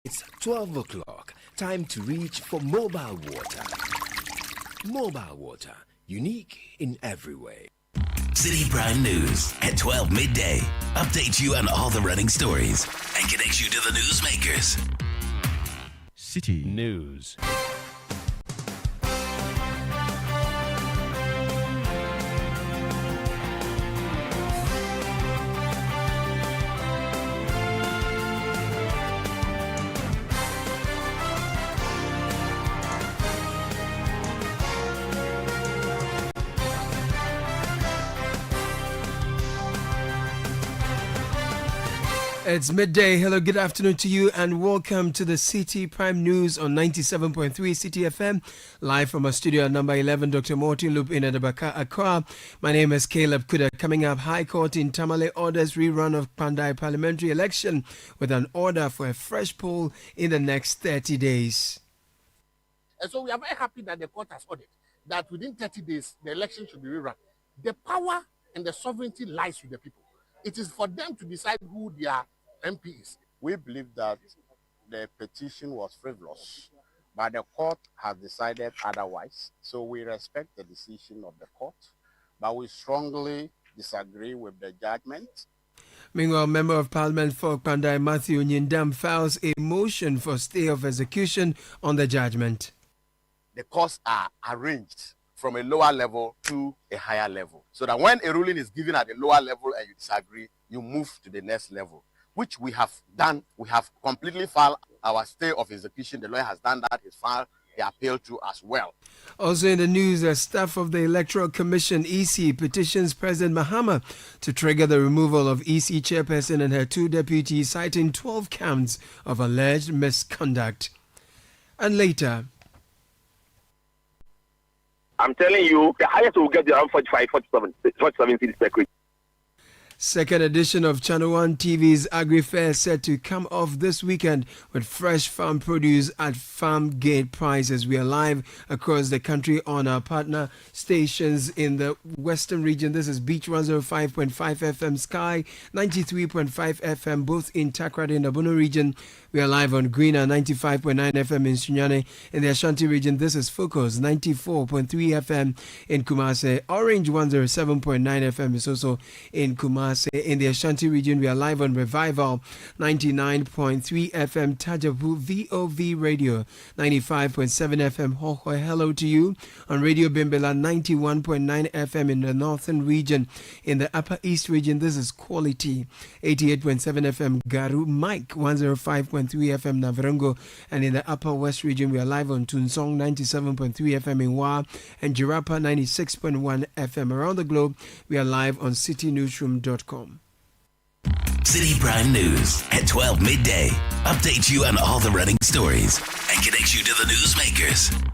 It's 12 o'clock. Time to reach for mobile water. Mobile water, unique in every way. Citi Prime News at 12 midday. Updates you on all the running stories and connects you to the newsmakers. Citi News. It's midday. Hello, good afternoon to you, and welcome to the Citi Prime News on 97.3 Citi FM, live from our studio at number 11, Dr. Morton Loop in Adabaka, Accra. My name is Caleb Kuda. Coming up, High Court in Tamale orders rerun of Pandai parliamentary election with an order for a fresh poll in the next 30 days. And so we are very happy that the court has ordered that within 30 days, the election should be rerun. The power and the sovereignty lies with the people. It is for them to decide who their MP is. We believe that the petition was frivolous, but the court has decided otherwise. So we respect the decision of the court, but we strongly disagree with the judgment. Meanwhile, Member of Parliament for Pandai Matthew Nyindam files a motion for stay of execution on the judgment. The courts are arranged from a lower level to a higher level, so that when a ruling is given at a lower level and you disagree, you move to the next level, which we have done. We have completely filed our stay of execution. The lawyer has done that. He's filed the appeal to as well. Also in the news, the staff of the Electoral Commission, EC, petitions President Mahama to trigger the removal of EC chairperson and her two deputies, citing 12 counts of alleged misconduct. And later, I'm telling you, the highest will get around 47 cities per quick. Second edition of Channel 1 TV's Agri Fair set to come off this weekend with fresh farm produce at farm gate prices. We are live across the country on our partner stations in the western region. This is Beach 105.5 FM, Sky 93.5 FM, both in Takrady and the Bono region. We are live on Greener 95.9 FM in Sunyane. In the Ashanti region, this is Focus 94.3 FM in Kumase. Orange 107.9 FM is also in Kumase. In the Ashanti region, we are live on Revival 99.3 FM, Tajapu VOV Radio 95.7 FM. Hohoi, hello to you. On Radio Bimbela 91.9 FM in the northern region. In the Upper East region, this is Quality 88.7 FM, Garu Mike 105.3 FM, Navarongo. And in the Upper West region, we are live on Tunsong 97.3 FM in Wa and Jirapa 96.1 FM. Around the globe, we are live on citinewsroom.com. Citi Prime News at 12 midday. Updates you on all the running stories and connects you to the newsmakers.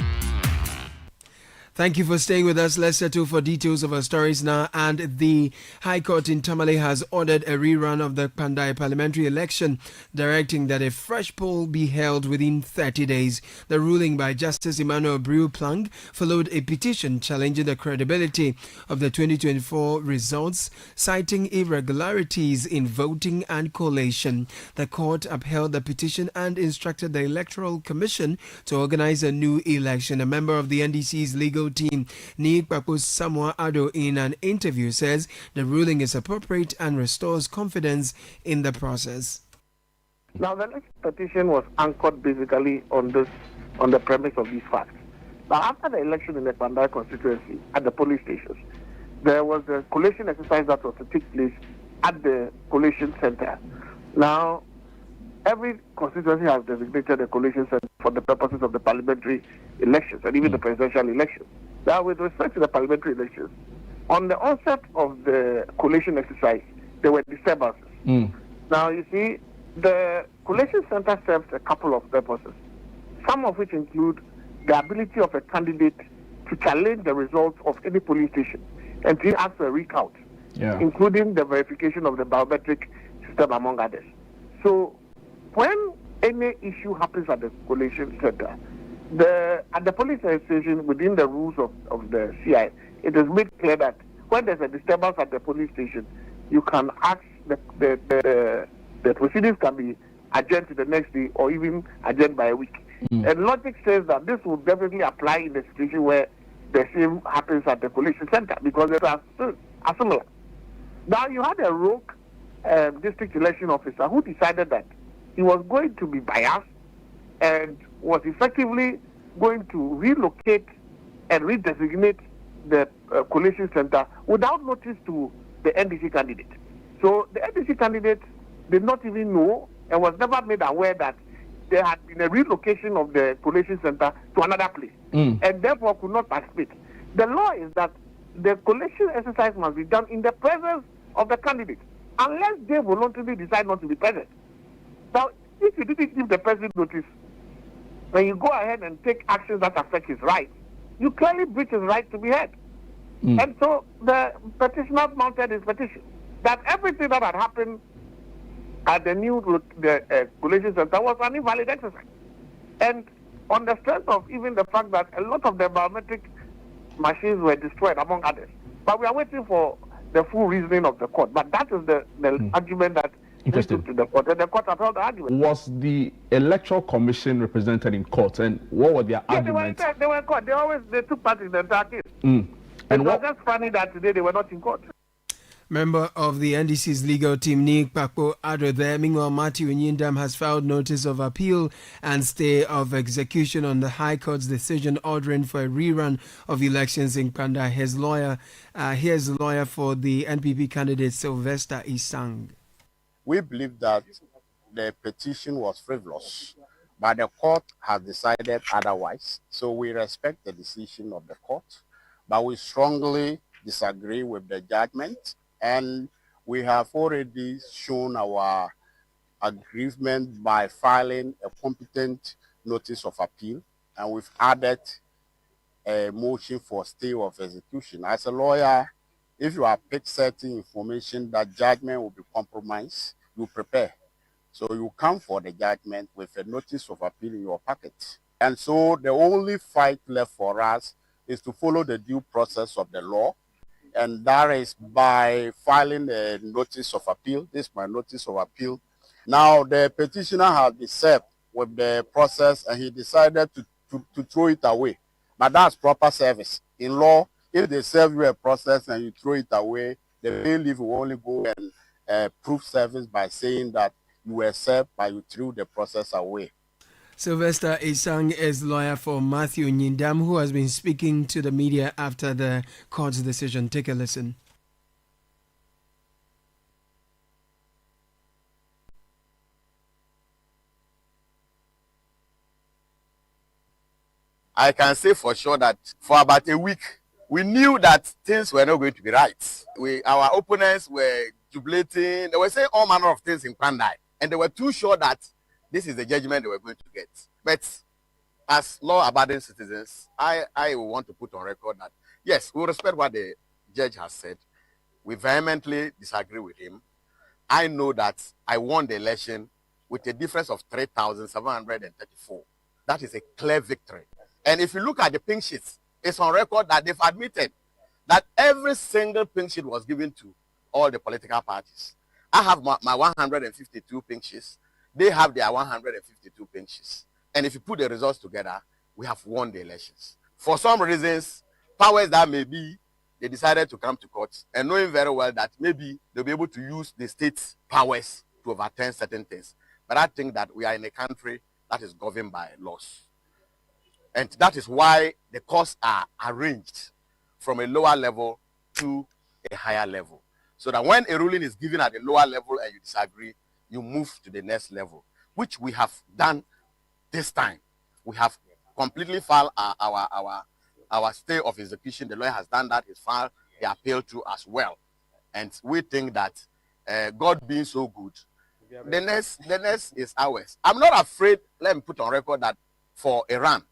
Thank you for staying with us. Let's settle for details of our stories now. And the High Court in Tamale has ordered a rerun of the Pandai parliamentary election, directing that a fresh poll be held within 30 days. The ruling by Justice Emmanuel Brew-Plunk followed a petition challenging the credibility of the 2024 results, citing irregularities in voting and collation. The court upheld the petition and instructed the Electoral Commission to organize a new election. A member of the NDC's legal team, Nikpapo Samoa Ado, in an interview says the ruling is appropriate and restores confidence in the process. Now, the next petition was anchored basically on the premise of these facts. Now, after the election in the Pandai constituency at the police stations, there was a collation exercise that was to take place at the collation center. Now, every constituency has designated a collation center for the purposes of the parliamentary elections and even the presidential elections. Now, with respect to the parliamentary elections, on the onset of the collation exercise, there were disturbances. Now, you see, the collation center serves a couple of purposes, some of which include the ability of a candidate to challenge the results of any polling station and to ask for a recount, including the verification of the biometric system, among others. So, when any issue happens at the collation center, at the police station, within the rules of the CI, it is made clear that when there's a disturbance at the police station, you can ask the proceedings can be adjourn to the next day or even adjourn by a week. And logic says that this will definitely apply in the situation where the same happens at the collation center because they are similar. Now, you had a rogue district election officer who decided that he was going to be biased and was effectively going to relocate and redesignate the collation center without notice to the NDC candidate. So the NDC candidate did not even know and was never made aware that there had been a relocation of the collation center to another place and therefore could not participate. The law is that the collation exercise must be done in the presence of the candidate unless they voluntarily decide not to be present. Now, if you didn't give the person notice, when you go ahead and take actions that affect his rights, you clearly breach his right to be heard. And so the petitioner mounted his petition that everything that had happened at the collation center was an invalid exercise. And on the strength of even the fact that a lot of the biometric machines were destroyed, among others. But we are waiting for the full reasoning of the court. But that is the argument that they took to the court. And the court upheld the argument. Was the Electoral Commission represented in court? And what were their arguments? They were in court. They took part in the entire case. And it was just funny that today they were not in court. Member of the NDC's legal team, Nick Pakpo, added there. Meanwhile, Matthew Nyindam has filed notice of appeal and stay of execution on the High Court's decision ordering for a rerun of elections in Panda. Here's the lawyer for the NPP candidate, Sylvester Isang. We believe that the petition was frivolous, but the court has decided otherwise. So we respect the decision of the court, but we strongly disagree with the judgment. And we have already shown our aggrievement by filing a competent notice of appeal. And we've added a motion for stay of execution. As a lawyer, if you have picked certain information that judgment will be compromised, you prepare. So you come for the judgment with a notice of appeal in your pocket. And so the only fight left for us is to follow the due process of the law. And that is by filing a notice of appeal. This is my notice of appeal. Now, the petitioner has been served with the process and he decided to throw it away. But that's proper service. In law, if they serve you a process and you throw it away, the bailiff will only go and prove service by saying that you were served, but you threw the process away. Sylvester Isang is lawyer for Matthew Nyindam, who has been speaking to the media after the court's decision. Take a listen. I can say for sure that for about a week, we knew that things were not going to be right. Our opponents were jubilating. They were saying all manner of things in Pandai. And they were too sure that this is the judgment they were going to get. But as law-abiding citizens, I want to put on record that, yes, we respect what the judge has said. We vehemently disagree with him. I know that I won the election with a difference of 3,734. That is a clear victory. And if you look at the pink sheets, it's on record that they've admitted that every single pink sheet was given to all the political parties. I have my 152 pink sheets. They have their 152 pink sheets. And if you put the results together, we have won the elections. For some reasons, powers that may be, they decided to come to court and knowing very well that maybe they'll be able to use the state's powers to overturn certain things. But I think that we are in a country that is governed by laws. And that is why the courts are arranged from a lower level to a higher level. So that when a ruling is given at a lower level and you disagree, you move to the next level, which we have done this time. We have completely filed our stay of execution. The lawyer has done that. He's filed the appeal to as well. And we think that God being so good, the next is ours. I'm not afraid, let me put on record that for a run.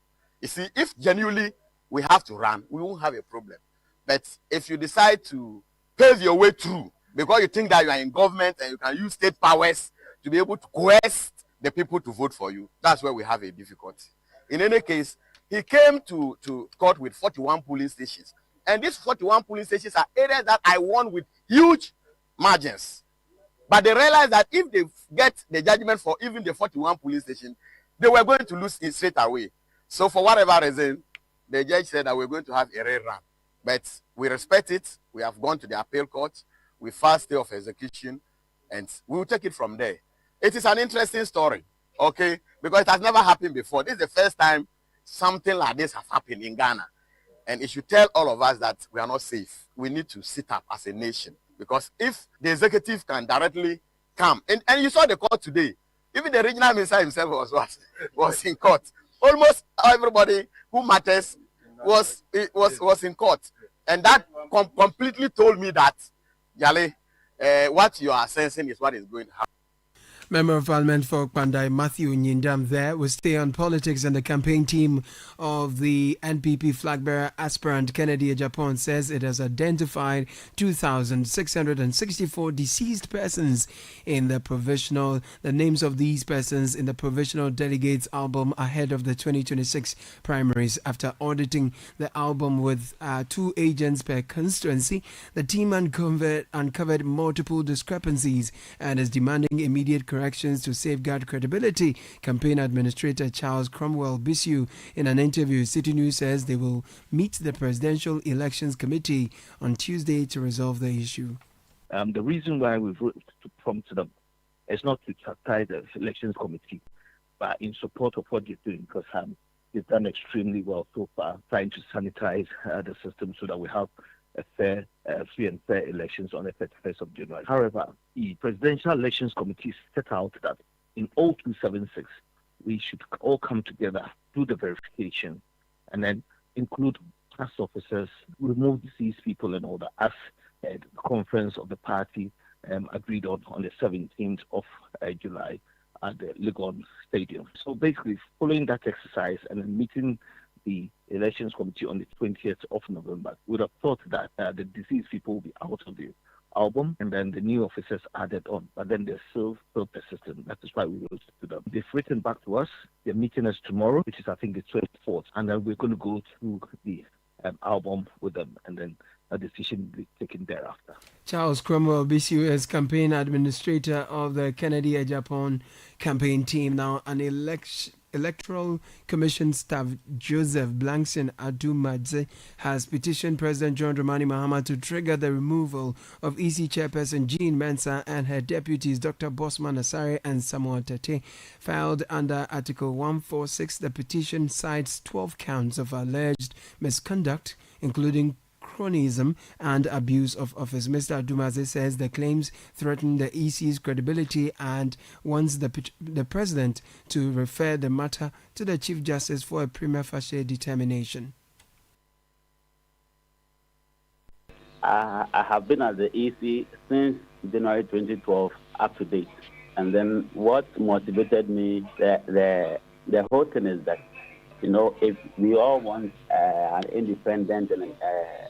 You see, if genuinely we have to run, we won't have a problem. But if you decide to pave your way through, because you think that you are in government and you can use state powers to be able to coerce the people to vote for you, that's where we have a difficulty. In any case, he came to court with 41 polling stations. And these 41 polling stations are areas that I won with huge margins. But they realized that if they get the judgment for even the 41 police station, they were going to lose it straight away. So for whatever reason, the judge said that we're going to have a rerun. But we respect it. We have gone to the appeal court. We filed stay of execution, and we will take it from there. It is an interesting story, okay? Because it has never happened before. This is the first time something like this has happened in Ghana. And it should tell all of us that we are not safe. We need to sit up as a nation. Because if the executive can directly come, and you saw the court today, even the regional minister himself was in court. Almost everybody who matters was in court. And that completely told me that, Yale, what you are sensing is what is going to happen. Member of Parliament for Pandai Matthew Nyindam there will stay on politics, and the campaign team of the NPP flag bearer aspirant Kennedy Ejapon says it has identified 2,664 deceased persons in the names of these persons in the provisional delegates album ahead of the 2026 primaries. After auditing the album with 2 agents per constituency, the team uncovered multiple discrepancies and is demanding immediate corrections to safeguard credibility. Campaign Administrator Charles Cromwell Bissiou, in an interview, Citi News says they will meet the Presidential Elections Committee on Tuesday to resolve the issue. The reason why we voted to prompt them is not to chastise the Elections Committee, but in support of what they're doing, because they've done extremely well so far, trying to sanitize the system so that we have a fair, free and fair elections on the 31st of January. However, the Presidential Elections Committee set out that in 0276, we should all come together, do the verification, and then include past officers, remove deceased people and all that, as the conference of the party agreed on the 17th of July at the Legon Stadium. So basically, following that exercise and then meeting the Elections Committee on the 20th of November, we would have thought that the deceased people will be out of the album and then the new officers added on, but then they're still persistent. That is why we wrote to them. They've written back to us. They're meeting us tomorrow, which is I think the 24th, and then we're going to go through the album with them, and then a decision will be taken thereafter. Charles Cromwell Bissiou is campaign administrator of the Kennedy Ejapon campaign team. Now, an Electoral Commission staff Joseph Blankson Adumadze has petitioned President John Dramani Mahama to trigger the removal of EC chairperson Jean Mensah and her deputies Dr. Bosman Asare and Samuel Tete. Filed under Article 146, the petition cites 12 counts of alleged misconduct, including cronyism and abuse of office. Mr. Adumadze says the claims threaten the EC's credibility and wants the president to refer the matter to the Chief Justice for a prima facie determination. I have been at the EC since January 2012 up to date. And then what motivated me, the whole thing is that, you know, if we all want an independent and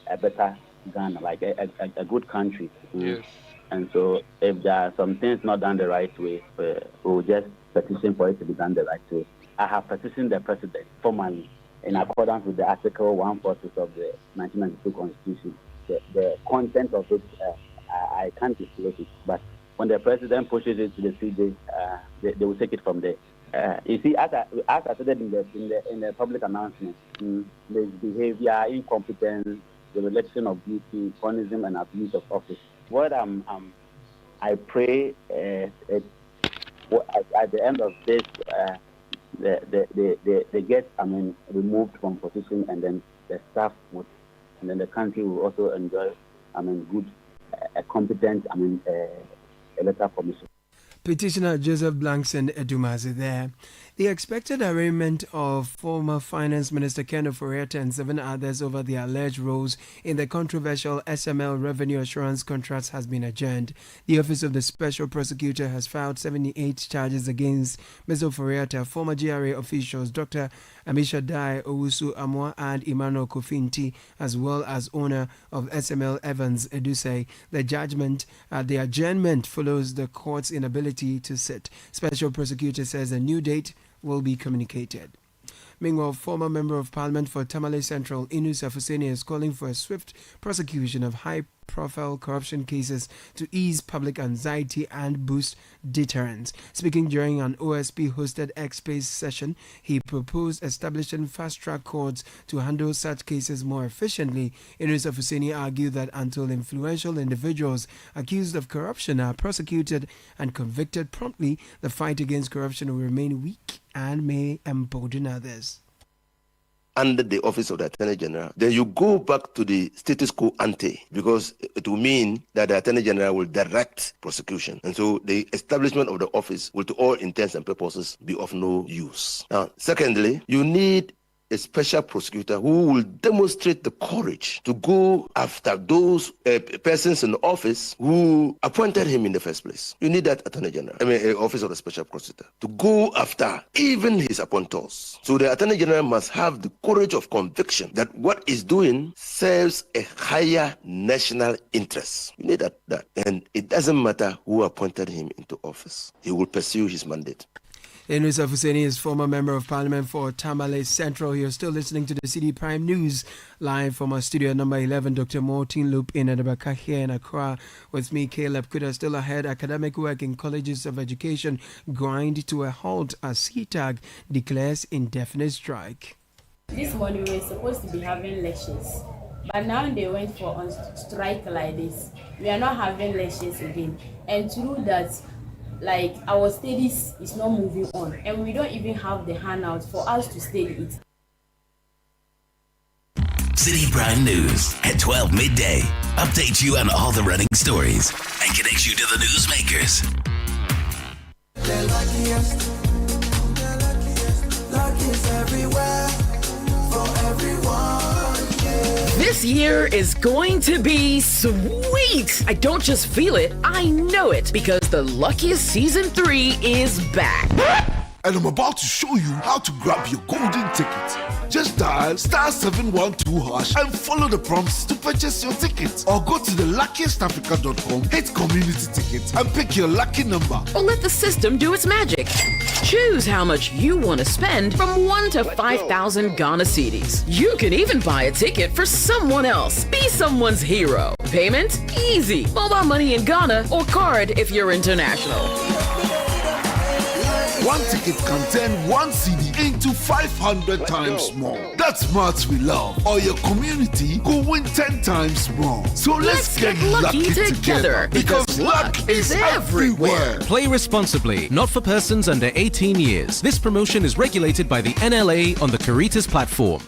a better Ghana, like a good country. Yes. And so if there are some things not done the right way, we'll just petition for it to be done the right way. I have petitioned the president formally in accordance with the Article 146 of the 1992 Constitution. The content of it, I can't disclose it, but when the president pushes it to the CJ, they will take it from there. You see, as I said in the public announcement, there's behavior, incompetence, the reelection of duty, cronyism, and abuse of office. What I pray at the end of this, they get removed from position, and then the staff would, and then the country will also enjoy good, competent electoral commission. Petitioner Joseph Blankson Adumadze there. The expected arraignment of former Finance Minister Ken Ofori-Atta and 7 others over the alleged roles in the controversial SML revenue assurance contracts has been adjourned. The Office of the Special Prosecutor has filed 78 charges against Mr. Ofori-Atta, former GRA officials Dr. Amisha Dai Owusu Amwa and Emmanuel Kofinti, as well as owner of SML Evans Edusei. The adjournment follows the court's inability to sit. Special Prosecutor says a new date will be communicated. Meanwhile, former Member of Parliament for Tamale Central, Inus Afuseni, is calling for a swift prosecution of high-profile corruption cases to ease public anxiety and boost deterrence. Speaking during an OSP-hosted X-Space session, he proposed establishing fast-track courts to handle such cases more efficiently. Inus Afuseni argued that until influential individuals accused of corruption are prosecuted and convicted promptly, the fight against corruption will remain weak and may embolden others. Under the office of the Attorney General, then you go back to the status quo ante, because it will mean that the Attorney General will direct prosecution. And so the establishment of the office will, to all intents and purposes, be of no use. Now, secondly, you need a special prosecutor who will demonstrate the courage to go after those persons in office who appointed him in the first place. You need that Attorney General, office of the special prosecutor, to go after even his appointors. So the Attorney General must have the courage of conviction that what he's doing serves a higher national interest. You need that. And it doesn't matter who appointed him into office. He will pursue his mandate. Inus Afuseni is former Member of Parliament for Tamale Central. You're still listening to the Citi Prime News live from our studio number 11. Dr. Martin Loop in Adabaka here in Accra with me, Caleb Kuda. Still ahead, academic work in colleges of education grind to a halt as CTAG declares indefinite strike. This morning we were supposed to be having lectures, but now they went for on strike like this. We are not having lectures again, and through that, like, our studies is not moving on, and we don't even have the handout for us to study it. Citi Prime News at 12 midday. Updates you on all the running stories and connects you to the newsmakers. The luckiest everywhere for everyone. Yeah. This year is going to be sweet. I don't just feel it, I know it, because the Luckiest Season 3 is back. And I'm about to show you how to grab your golden ticket. Just dial *712# and follow the prompts to purchase your ticket. Or go to theluckiestafrica.com, hit community tickets, and pick your lucky number. Or let the system do its magic. Choose how much you want to spend from 1 to 5,000 Ghana cedis. You can even buy a ticket for someone else. Be someone's hero. Payment? Easy. Mobile money in Ghana or card if you're international. One ticket can turn 1 CD into 500 times more. That's maths we love. Or your community could win 10 times more. So let's get lucky together, because luck is everywhere. Play responsibly, not for persons under 18 years. This promotion is regulated by the NLA on the Caritas platform.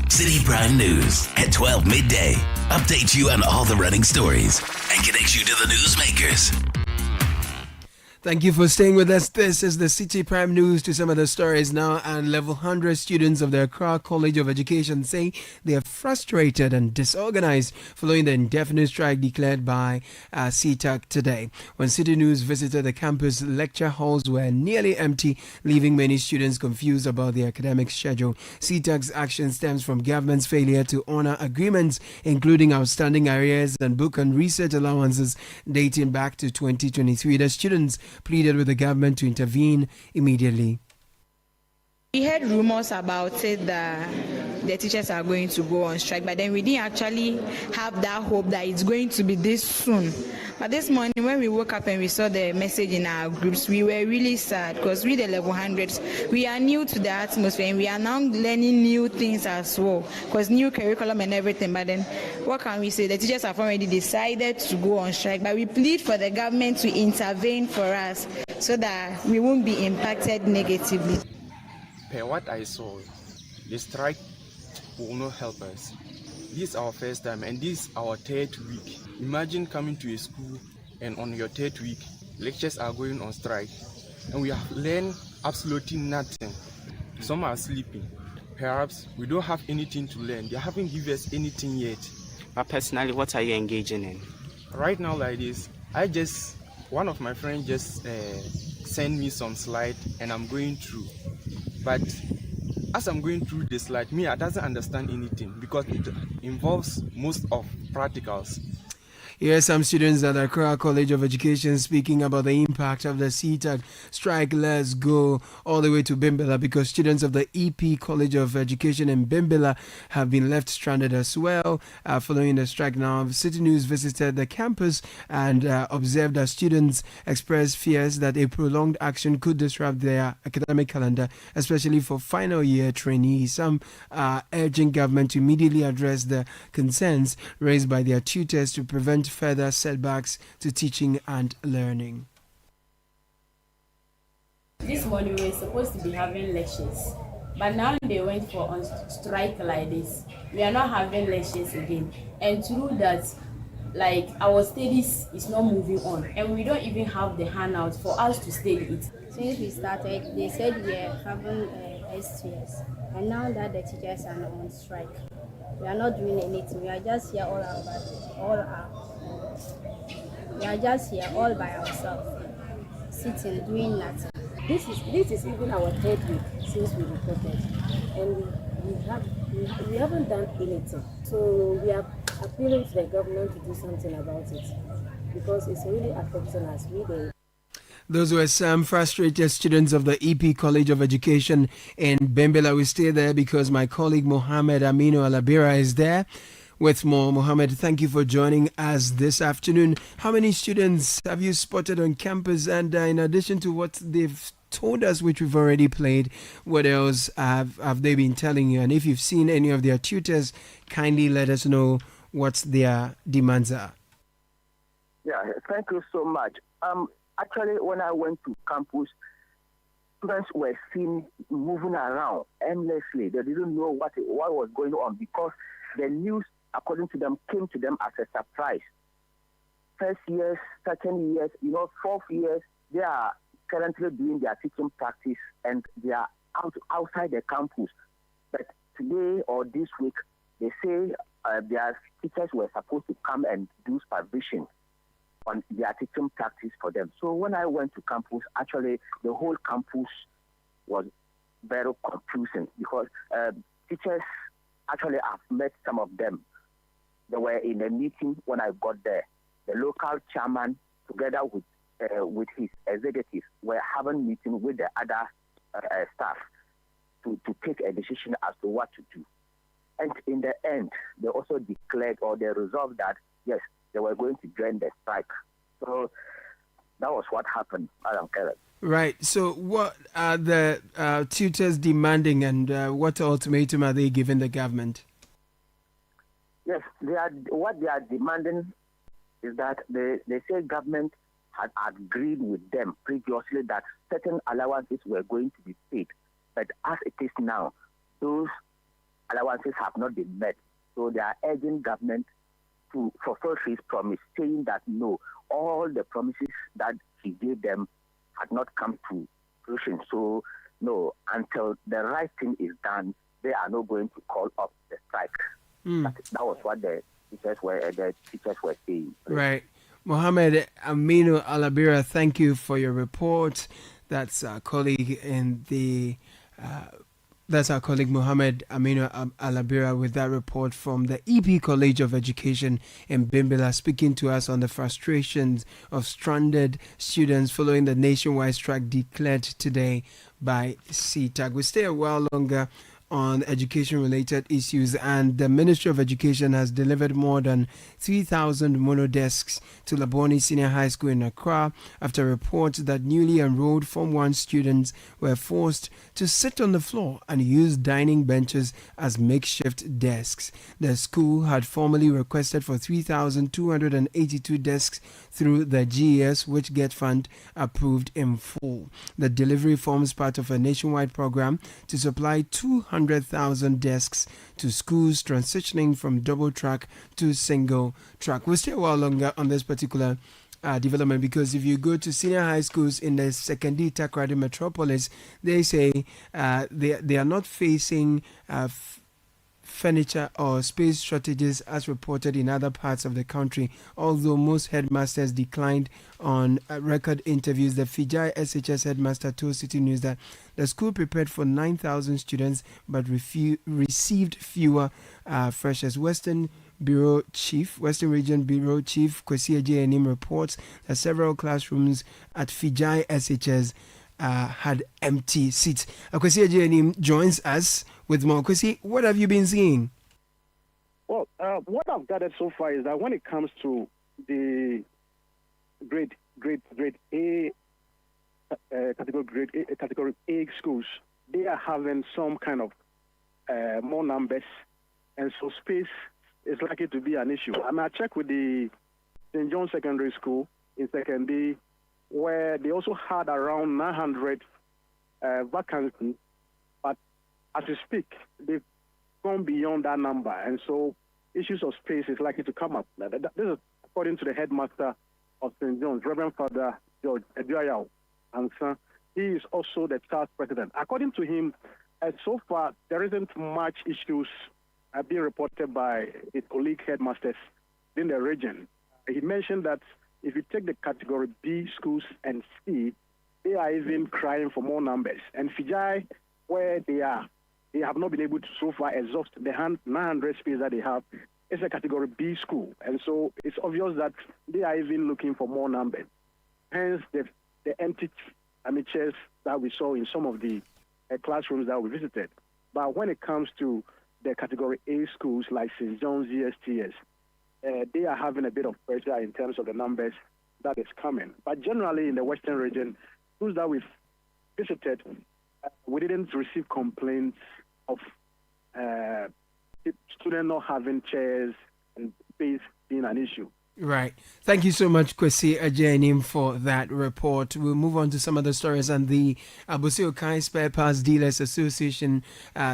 Citi Prime News at 12 midday. Updates you on all the running stories and connects you to the newsmakers. Thank you for staying with us. This is the Citi Prime News. To some of the stories now, and level 100 students of the Accra College of Education say they are frustrated and disorganized following the indefinite strike declared by CTAG today. When Citi News visited the campus, lecture halls were nearly empty, leaving many students confused about the academic schedule. CTAG's action stems from government's failure to honor agreements, including outstanding arrears and book and research allowances dating back to 2023. The students pleaded with the government to intervene immediately. We heard rumors about it that the teachers are going to go on strike, but then we didn't actually have that hope that it's going to be this soon. But this morning when we woke up and we saw the message in our groups, we were really sad, because we, the level 100s, we are new to the atmosphere and we are now learning new things as well, because new curriculum and everything. But then what can we say? The teachers have already decided to go on strike, but we plead for the government to intervene for us so that we won't be impacted negatively. Per what I saw, the strike will not help us. This is our first time and this is our third week. Imagine coming to a school and on your third week, lectures are going on strike and we have learned absolutely nothing. Some are sleeping. Perhaps we don't have anything to learn. They haven't given us anything yet. But personally, what are you engaging in? Right now like this, one of my friends just sent me some slide and I'm going through. But as I'm going through the slide, I doesn't understand anything because it involves most of practicals. Here are some students at Accra College of Education speaking about the impact of the CTAG strike. Let's go all the way to Bimbilla because students of the EP College of Education in Bimbilla have been left stranded as well following the strike. Now, City News visited the campus and observed that students expressed fears that a prolonged action could disrupt their academic calendar, especially for final year trainees. Some are urging government to immediately address the concerns raised by their tutors to prevent further setbacks to teaching and learning. This morning we were supposed to be having lectures, but now they went for on strike like this. We are not having lectures again, and through that, like our studies is not moving on, and we don't even have the handout for us to study it. Since we started, they said we are having STS, and now that the teachers are on strike, we are not doing anything. We are just here we are just here all by ourselves, sitting, doing nothing. This is even our third week since we reported, and we haven't done anything. So we are appealing to the government to do something about it because it's really affecting us. Those were some frustrated students of the EP College of Education in Bimbilla. We stay there because my colleague Mohammed Aminu Alabira is there with more. Mohammed, thank you for joining us this afternoon. How many students have you spotted on campus? And in addition to what they've told us, which we've already played, what else have they been telling you? And if you've seen any of their tutors, kindly let us know what their demands are. Yeah, thank you so much. Actually, when I went to campus, students were seen moving around endlessly. They didn't know what was going on because the news, according to them, came to them as a surprise. First years, second years, fourth years, they are currently doing their teaching practice and they are outside the campus. But today or this week, they say their teachers were supposed to come and do supervision on their teaching practice for them. So when I went to campus, actually the whole campus was very confusing because teachers, actually I've met some of them. They were in a meeting when I got there. The local chairman, together with his executives, were having a meeting with the other staff to take a decision as to what to do. And in the end, they also declared or they resolved that, yes, they were going to join the strike. So that was what happened, Madam Kenneth. Right. So what are the tutors demanding and what ultimatum are they giving the government? Yes, what they are demanding is that they say government had agreed with them previously that certain allowances were going to be paid. But as it is now, those allowances have not been met. So they are urging government to fulfill his promise, saying that no, all the promises that he gave them had not come to fruition. So no, until the right thing is done, they are not going to call up the strike. That was what the teachers were saying. Right. Mohammed Aminu Alabira, thank you for your report. That's our colleague in the That's our colleague Mohammed Aminu Alabira with that report from the EP College of Education in Bimbilla, speaking to us on the frustrations of stranded students following the nationwide strike declared today by CTAG. We stay a while longer on education-related issues, and the Ministry of Education has delivered more than 3,000 mono desks to Labone Senior High School in Accra after reports that newly enrolled Form 1 students were forced to sit on the floor and use dining benches as makeshift desks. The school had formally requested for 3,282 desks through the GES, which Get Fund approved in full. The delivery forms part of a nationwide program to supply 200,000 desks to schools transitioning from double track to single track. We'll stay a while longer on this particular development because if you go to senior high schools in the Sekondi Takoradi metropolis, they say they are not facing furniture or space shortages as reported in other parts of the country, although most headmasters declined on record interviews. The Fijai SHS headmaster told Citi News that the school prepared for 9,000 students but received fewer freshers. Western Bureau Chief, Western Region Bureau Chief Kwesi Ajayanim reports that several classrooms at Fijai SHS had empty seats. Kwesi Ajayanim joins us with more. Kwesi, what have you been seeing? Well, what I've gathered so far is that when it comes to the grade A, category A schools, they are having some kind of more numbers, and so space is likely to be an issue. I mean, I checked with the St. John Secondary School in Second D, where they also had around 900 vacancies, but as we speak, they've gone beyond that number, and so issues of space is likely to come up. This is according to the headmaster of St. John's, Reverend Father George Eduayao, and he is also the class president. According to him, so far there isn't much issues being reported by his colleague headmasters in the region. He mentioned that if you take the category B schools and C, they are even crying for more numbers. And Fijai, where they have not been able to so far exhaust the 900 space that they have. It's a category B school. And so it's obvious that they are even looking for more numbers. Hence the empty chairs that we saw in some of the classrooms that we visited. But when it comes to the category A schools like St. John's, GSTS, they are having a bit of pressure in terms of the numbers that is coming. But generally in the Western region, schools that we've visited, we didn't receive complaints of students not having chairs and space being an issue. Right. Thank you so much, Kwesi Ajayanim, for that report. We'll move on to some other stories. And the Abose Okai Spare Parts Dealers Association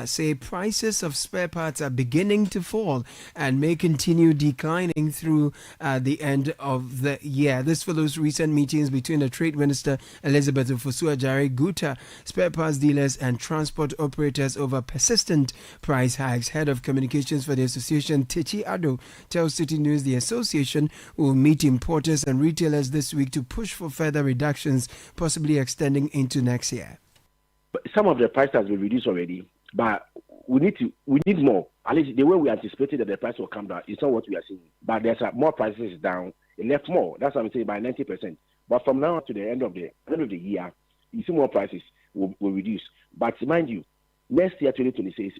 say prices of spare parts are beginning to fall and may continue declining through the end of the year. This follows recent meetings between the Trade Minister Elizabeth Ofosu-Adjare, Guta, spare parts dealers and transport operators over persistent price hikes. Head of Communications for the association, Techi Ado, tells Citi News the association will meet importers and retailers this week to push for further reductions, possibly extending into next year. But some of the price has been reduced already, but we need more. At least the way we anticipated that the price will come down is not what we are seeing. But there's more prices down. It left more. That's what I'm saying, by 90%. But from now to the end of the year, you see more prices will reduce. But mind you, next year 2026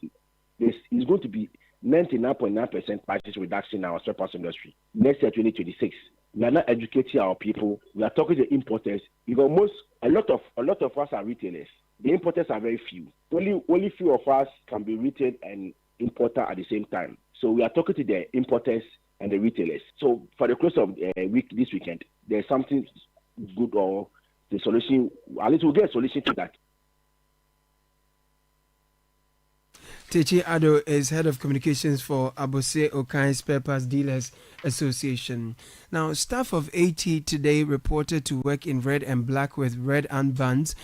is going to be 99.9% prices reduction in our spare parts industry. Next year, 2026, we are not educating our people. We are talking to importers. Because a lot of us are retailers. The importers are very few. Only few of us can be retail and importer at the same time. So we are talking to the importers and the retailers. So for the close of this weekend, there's something good or the solution. At least we'll get a solution to that. Techi Ado is head of communications for Abose Okai Spare Parts Dealers Association. Now, staff of AT today reported to work in red and black with red armbands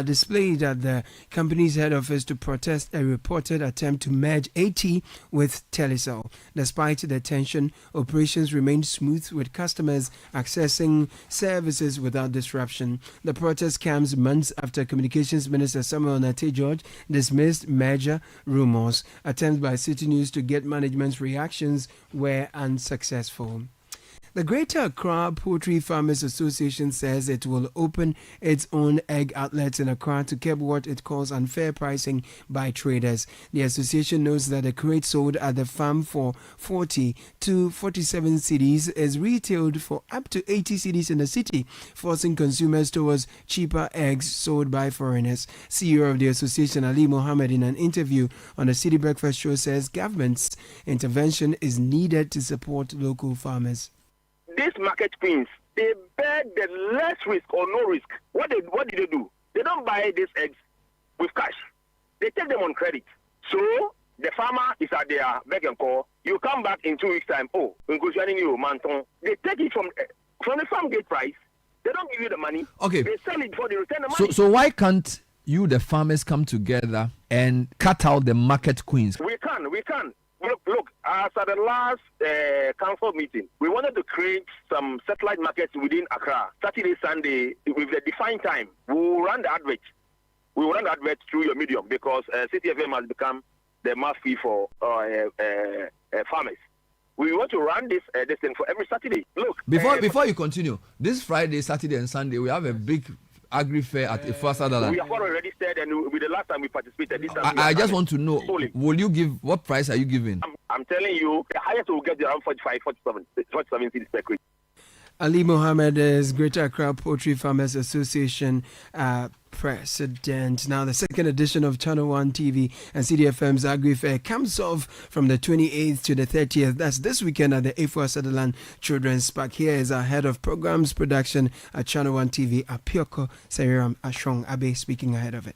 displayed at the company's head office to protest a reported attempt to merge AT with Telecel. Despite the tension, operations remained smooth with customers accessing services without disruption. The protest comes months after Communications Minister Samuel Nate George dismissed merger rumors. Attempts by Citi News to get management's reactions were unsuccessful. The Greater Accra Poultry Farmers Association says it will open its own egg outlets in Accra to curb what it calls unfair pricing by traders. The association notes that the crate sold at the farm for 40 to 47 cedis is retailed for up to 80 cedis in the city, forcing consumers towards cheaper eggs sold by foreigners. CEO of the association, Ali Mohammed, in an interview on the City Breakfast Show, says government's intervention is needed to support local farmers. These market queens, they bear the less risk or no risk. What do they do? They don't buy these eggs with cash. They take them on credit. So the farmer is at their beck and call. You come back in 2 weeks' time. Oh, you, Manton. They take it from the farm gate price. They don't give you the money. Okay. They sell it before they return the money. So why can't you, the farmers, come together and cut out the market queens? We can. Look, as at the last council meeting, we wanted to create some satellite markets within Accra. Saturday, Sunday, with the defined time. We will run the advert. We will run the advert through your medium because Citi FM has become the mouthpiece for farmers. We want to run this thing for every Saturday. Look. Before you continue, this Friday, Saturday, and Sunday, we have a big agri fair at Ifua Sutherland. We have already registered, and with the last time we participated, this time I just want to know, will you give, what price are you giving? I'm telling you, the highest will get around 45, 47 cities per crate. Ali Mohammed is Greater Accra Poultry Farmers Association president. Now, the second edition of Channel One TV and CDFM's Agri Fair comes off from the 28th to the 30th. That's this weekend at the Ifua Sutherland Children's Park. Here is our head of programs production at Channel One TV, Apioko Seriram Ashong Abe, speaking ahead of it.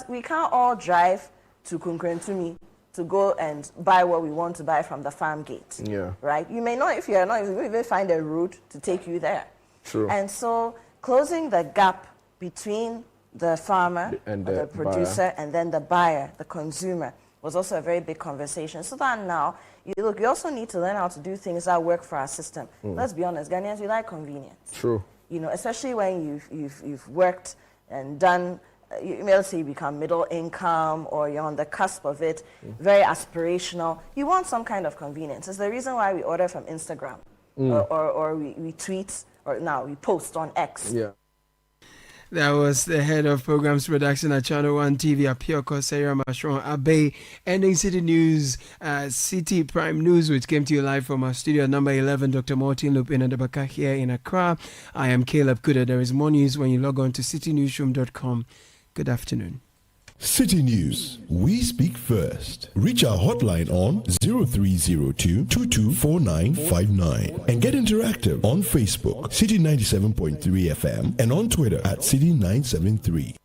We can't all drive to Kunkrentumi to go and buy what we want to buy from the farm gate. Yeah. Right? You may not, if you're not, you even find a route to take you there. True. And so closing the gap between the farmer, and the producer, buyer, and then the buyer, the consumer, was also a very big conversation. So that now, you also need to learn how to do things that work for our system. Let's be honest, Ghanaians, we like convenience. True. You know, especially when you've worked and done, you may say you become middle income or you're on the cusp of it, very aspirational. You want some kind of convenience. It's the reason why we order from Instagram or we tweet, or now we post on X. Yeah. That was the head of programs production at Channel One TV, Apioko Seriram Ashong Abe. Ending City News, Citi Prime News, which came to you live from our studio number 11, Dr. Martin Lupin and Debaka here in Accra. I am Caleb Kuda. There is more news when you log on to citynewsroom.com. Good afternoon. City News. We speak first. Reach our hotline on 0302 224959 and get interactive on Facebook, City 97.3 FM, and on Twitter at City 973.